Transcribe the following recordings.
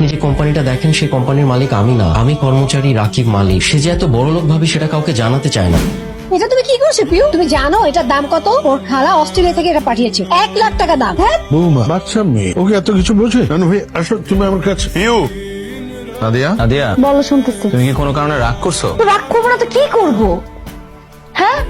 আপনি যে কোম্পানিটা দেখেন সেই কোম্পানির মালিক আমি না, আমি কর্মচারী রাকিব মালিক। সে যে এত বড় লোক ভাবে সেটা কাউকে জানাতে চায় না। এটা তুমি কি করছো পিউ? তুমি জানো এটার দাম কত? ওর খালা অস্ট্রেলিয়া থেকে এটা পাঠিয়েছে, 1,00,000 টাকা দাম। হ্যাঁ বৌমা বাচ্চা মেয়ে, ওকে এত কিছু বোঝে? নানু ভাই আসো তুমি আমার কাছে। নাদিয়া, নাদিয়া বলো, শুনতেছি। তুমি কি কোনো কারণে রাগ করছো? তো রাগ করবো না তো কি করবো? হ্যাঁ,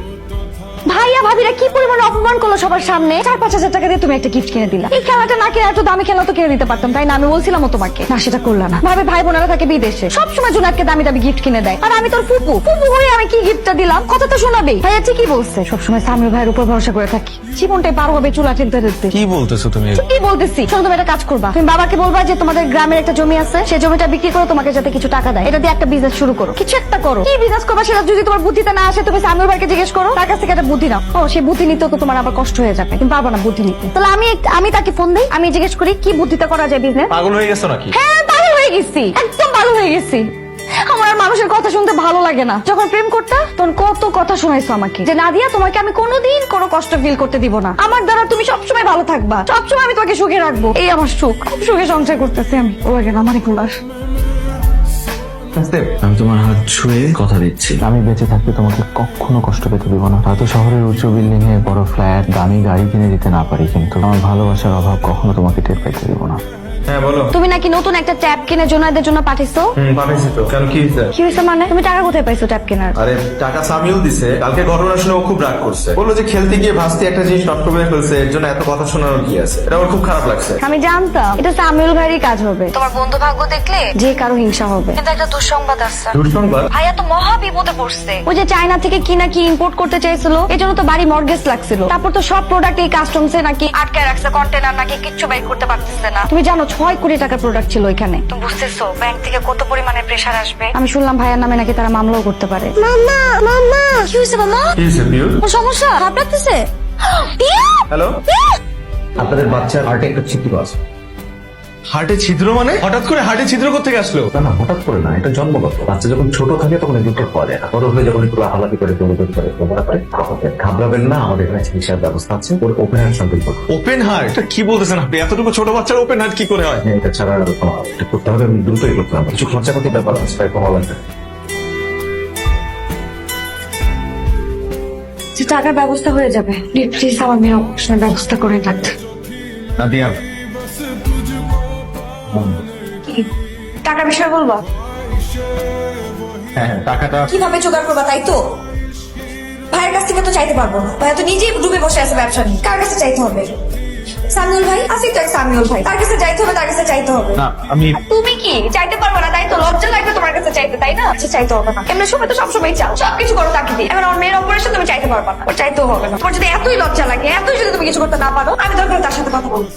ভাইয়া ভাবিরা কি পরিমাণে অপমান করলো সবার সামনে। 4-5 হাজার টাকা দিয়ে তুমি একটা গিফট কিনে দিলা। এই খেলাটা না কিনে এত দামি খেলা তো কিনে দিতে পারতাম, তাই না? আমি বলছিলাম তোমাকে, না সেটা করলা না। ভাবে ভাই বোনেরা থাকে বিদেশে, সবসময় জোনাককে দামি দামি গিফট কিনে দেয়, আর আমি তোর ফুপু ফুপু হয়ে আমি কি গিফটটা দিলাম? কথা তো শোনাবেই। ভাইয়া ঠিকই বলছে, সবসময় সামির ভাইয়ের উপর ভরসা করে থাকি, জীবনটাই পার হবে চুলা ঠেলতে ঠেলতে। কি বলতেছো তুমি? কি বলতেছি? শোনো, তুমি একটা কাজ করবা, তুমি বাবাকে বলবা যে তোমাদের গ্রামের একটা জমি আছে, সেই জমিটা বিক্রি করে তোমাকে যাতে কিছু টাকা দেয়, এটা দিয়ে একটা বিজনেস শুরু করো, কিছু একটা করো। কি বিজনেস করবা সেটা যদি তোমার বুদ্ধিতে না আসে, তুমি সামির ভাইকে জিজ্ঞেস করো, তার কাছ থেকে একটা বুদ্ধি নাও। ও, সেই বুদ্ধি নিতে তো তোমার আবার কষ্ট হয়ে যাবে, তুমি পারবো না বুদ্ধি নিতে। তাহলে আমি তাকে ফোন দিই, আমি জিজ্ঞেস করি কি বুদ্ধিতে করা যায় বিজনেস। পাগল হয়ে গেছো নাকি? হ্যাঁ, পাগল হয়ে গেছি, একদম পাগল হয়ে গেছি। আমার আর মানুষের কথা শুনতে ভালো লাগে না। যখন প্রেম করতা তখন কত কথা শোনাইছো আমাকে, যে নাদিয়া তোমাকে আমি কোনোদিন কোনো কষ্ট ফিল করতে দিব না, আমার দ্বারা তুমি সবসময় ভালো থাকবা, সবসময় আমি তোমাকে সুখে রাখবো। এই আমার সুখ, খুব সুখে সংসার করতেছি আমি। ও লাগে না আমার এগুলার। আমি তোমার হাত ছুঁয়ে কথা দিচ্ছি, আমি বেঁচে থাকতে তোমাকে কখনো কষ্ট পেতে দিব না। হয়তো শহরের উঁচু বিল্ডিং এ বড় ফ্ল্যাট দামি গাড়ি কিনে দিতে না পারি, কিন্তু আমার ভালোবাসার অভাব কখনো তোমাকে টের পাইতে দিব না। হ্যাঁ বলো। তুমি নাকি নতুন একটা ট্যাব কিনে জোনাইদের জন্য পাঠিয়েছো? পাঠাইছি তো। কেন, কি হয়েছে? কি হয়েছে মানে? তুমি টাকা কোথায় পাইছো ট্যাব কেনার? আরে টাকা সামিউল দিছে, কালকে ঘটনা শুনে ও খুব রাগ করছে, বললো যে খেলতে গিয়ে ভাস্তি একটা জিনিস নষ্ট করে ফেলছে, এর জন্য এত কথা শোনানোর কি আছে? এটা ওর খুব খারাপ লাগছে। আমি জানতাম এটা সামিউল ভাইয়েরই কাজ হবে। তোমার বন্ধু ভাগ্য দেখলে যে কারো হিংসা হবে, কিন্তু একটা দুঃসংবাদ আছে। দুঃসংবাদ? ভাইয়া তো মহা বিপদে পড়ছে। ওই যে চায়না থেকে কি নাকি ইম্পোর্ট করতে চাইছিল, এই জন্য তো বাড়ি মর্গেজ লাগছিল। তারপর তো সব প্রোডাক্ট এই কাস্টমসে নাকি আটকায় রাখছে, কন্টেনার নাকি কিচ্ছু বাইর করতে পারতেছে না। তুমি জানো 6 কোটি টাকার প্রোডাক্ট ছিল ওইখানে। তুমি বুঝতেছো ব্যাংক থেকে কত পরিমাণে প্রেসার আসবে? আমি শুনলাম ভাইয়ার নামে নাকি তারা মামলাও করতে পারে। মামা মামা কি হয়েছে মামা? কি হয়েছে পিউ? ওর সমস্যা খারাপ লাগতেছে। হ্যালো, আপনাদের বাচ্চার হার্টে একটা ছিদ্র আছে। হার্টে ছিদ্র মানে? হঠাৎ করে হার্টে ছিদ্র করতে আসলো? না না, হঠাৎ করে না, এটা জন্মগত। বাচ্চা যখন ছোট থাকে তখন এগুলো পাওয়া যায় না, বড় হয়ে যখন একটু লাফালাফি করে দৌড়দৌড় করে ঘোরা করে তখন ঘাবড়াবেন না, আমাদের এখানে চিকিৎসার ব্যবস্থা আছে। ওর ওপেন হার্ট সার্জারি করবো। Open heart? এটা কি বলতেছেন আপনি? এতটুকু ছোট বাচ্চার ওপেন হার্ট কি করে হয়? এটা ছাড়া এটা করতে হবে, আমি দ্রুতই করতে হবে, কিছু খরচাপাতির ব্যাপার আছে, তাই কমা লাগবে। যে টাকার ব্যবস্থা হয়ে যাবে, প্লিজ আমার মেয়ের অপারেশনের ব্যবস্থা করে রাখতে। নাদিয়া, টাকার বিষয় বলবা? হ্যাঁ টাকাটা কিভাবে জোগাড় করবা তাই তো? ভাইয়ের কাছ থেকে তো চাইতে পারবো না, ভাইয়া তো নিজেই ডুবে বসে আছে ব্যবসা নিয়ে। কার কাছে চাইতে হবে? সামিউল ভাই আছে তো, এক সামিউল ভাই, তার কাছে চাইতে হবে, তার কাছে চাইতে হবে। না, আমি তুমি কি চাইতে পারবে না তাই তো? লজ্জা লাগবে তোমার কাছে চাইতে, তাই না? আচ্ছা চাইতে হবে না, এমনি সময় তো সবসময় চাও, সবকিছু করো তাকে দিয়ে। এবার আমার মেয়ের অপারেশন তুমি চাইতে পারবা না, ওর চাইতেও হবে না। তোমার যদি এতই লজ্জা লাগে, এতই যদি তুমি কিছু করতে না পারো, আমি দরকার তার সাথে কথা বলবো।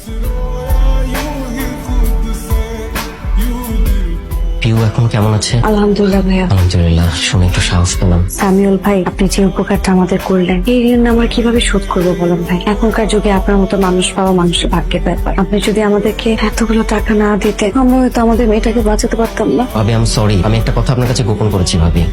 পিউ এখন কেমন আছে? আলহামদুলিল্লাহ ভাইয়া। আলহামদুলিল্লাহ, শুনে একটু সাহস পেলাম। সামিউল ভাই, আপনি যে উপকারটা আমাদের করলেন, এই ঋণ আমরা কিভাবে শোধ করবো বলেন ভাই? এখনকার যুগে আপনার মতো মানুষ পাওয়া মানুষের ভাগ্যের ব্যাপার। আপনি যদি আমাদেরকে এতগুলো টাকা না দিতেন, আমরা হয়তো আমাদের মেয়েটাকে বাঁচাতে পারতাম না। ভাবি আমি সরি, আমি একটা কথা আপনার কাছে গোপন করেছি। ভাবি,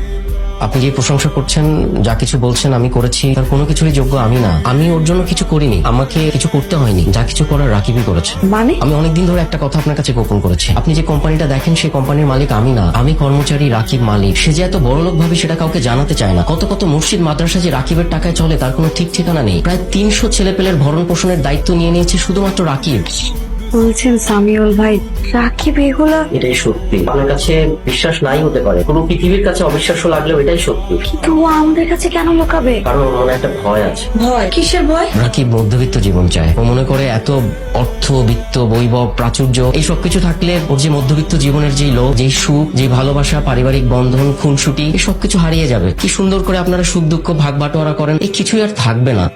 আপনি যে প্রশংসা করছেন, যা কিছু বলছেন আমি করেছি, তার কোনো কিছুরই যোগ্য আমি না। আমি ওর জন্য কিছু করিনি, আমাকে কিছু করতে হয়নি, যা কিছু করার রাকিবই করেছে। মানে? আমি অনেকদিন ধরে একটা কথা আপনার কাছে গোপন করেছি। আপনি যে কোম্পানিটা দেখেন সেই কোম্পানির মালিক আমি না, আমি কর্মচারী রাকিব মালিক। সে যে এত বড় লোক ভাবে সেটা কাউকে জানাতে চায় না। কত কত মসজিদ মাদ্রাসা যে রাকিবের টাকায় চলে তার কোনো ঠিক ঠিকানা নেই। প্রায় 300 ছেলেপেলের ভরণ পোষণের দায়িত্ব নিয়ে নিয়েছে শুধুমাত্র রাকিব। বলছেন সামিউল ভাই রাকিব এগুলা? এটাই সত্যি, আপনার কাছে বিশ্বাস নাই হতে পারে, পুরো পৃথিবীর কাছে অবিশ্বাস্য লাগলেও এটাই সত্যি। কিন্তু ও আমাদের কাছে কেন লুকাবে? কারণ ওর মনে একটা ভয় আছে। ভয়? কিসের ভয়? রাকিব মধ্যবিত্ত জীবন চায়। ও মনে করে এত অর্থ, বিত্ত, বৈভব, প্রাচুর্য এই সবকিছু থাকলে ওর যে মধ্যবিত্ত জীবনের যেই লোক, যেই সুখ, যেই ভালোবাসা, পারিবারিক বন্ধন, খুনসুটি, এই সবকিছু হারিয়ে যাবে। কি সুন্দর করে আপনারা সুখ দুঃখ ভাগ বাটোয়ারা করেন, এই কিছুই আর থাকবে না।